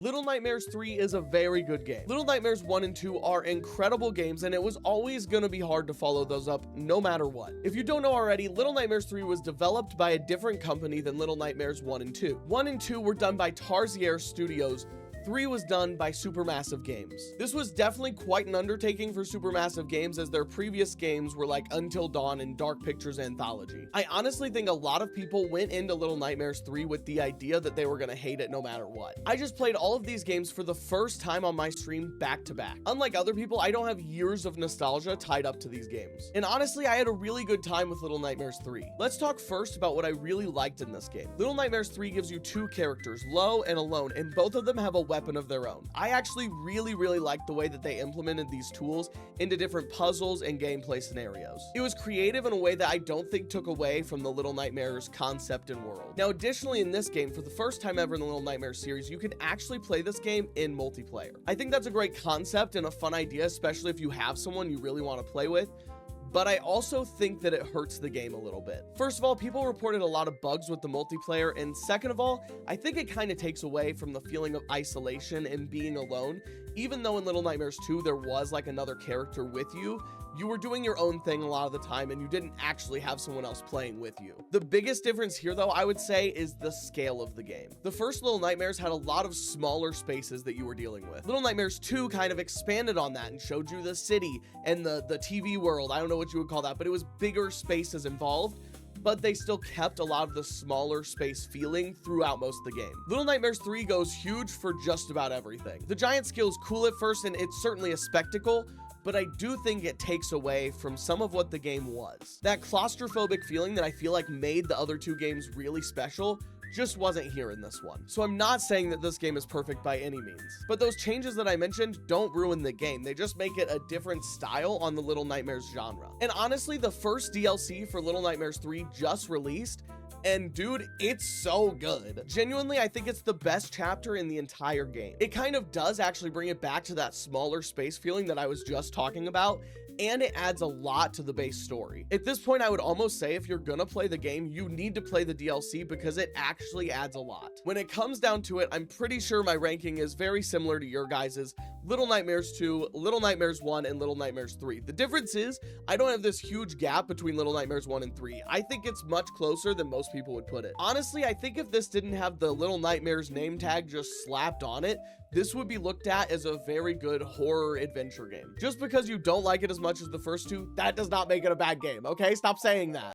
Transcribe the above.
Little Nightmares 3 is a very good game. Little Nightmares 1 and 2 are incredible games, and it was always gonna be hard to follow those up no matter what. If you don't know already, Little Nightmares 3 was developed by a different company than Little Nightmares 1 and 2. 1 and 2 were done by Tarsier Studios. 3 was done by Supermassive Games. This was definitely quite an undertaking for Supermassive Games, as their previous games were like Until Dawn and Dark Pictures Anthology. I honestly think a lot of people went into Little Nightmares 3 with the idea that they were gonna hate it no matter what. I just played all of these games for the first time on my stream back to back. Unlike other people, I don't have years of nostalgia tied up to these games. And honestly, I had a really good time with Little Nightmares 3. Let's talk first about what I really liked in this game. Little Nightmares 3 gives you two characters, Low and Alone, and both of them have a weapon of their own. I actually really liked the way that they implemented these tools into different puzzles and gameplay scenarios. It was creative in a way that I don't think took away from the Little Nightmares concept and world. Now, additionally, in this game, for the first time ever in the Little Nightmares series, you can actually play this game in multiplayer. I think that's a great concept and a fun idea, especially if you have someone you really want to play with. But I also think that it hurts the game a little bit. First of all, people reported a lot of bugs with the multiplayer, and second of all, I think it kind of takes away from the feeling of isolation and being alone. Even though in Little Nightmares 2 there was like another character with you, you were doing your own thing a lot of the time and you didn't actually have someone else playing with you. The biggest difference here though, I would say, is the scale of the game. The first Little Nightmares had a lot of smaller spaces that you were dealing with. Little Nightmares 2 kind of expanded on that and showed you the city and the TV world. I don't know what you would call that, but it was bigger spaces involved, but they still kept a lot of the smaller space feeling throughout most of the game. Little Nightmares 3 goes huge for just about everything. The giant scale is cool at first, and it's certainly a spectacle, but I do think it takes away from some of what the game was. That claustrophobic feeling that I feel like made the other two games really special just wasn't here in this one. So I'm not saying that this game is perfect by any means, but those changes that I mentioned don't ruin the game. They just make it a different style on the Little Nightmares genre. And honestly, the first DLC for Little Nightmares 3 just released, and dude, it's so good. Genuinely, I think it's the best chapter in the entire game. It kind of does actually bring it back to that smaller space feeling that I was just talking about, and it adds a lot to the base story. At this point, I would almost say if you're gonna play the game, you need to play the DLC because it actually adds a lot. When it comes down to it, I'm pretty sure my ranking is very similar to your guys's. Little Nightmares 2, Little Nightmares 1, and Little Nightmares 3. The difference is, I don't have this huge gap between Little Nightmares 1 and 3. I think it's much closer than most people would put it. Honestly, I think if this didn't have the Little Nightmares name tag just slapped on it, this would be looked at as a very good horror adventure game. Just because you don't like it as much as the first two, that does not make it a bad game, okay? Stop saying that.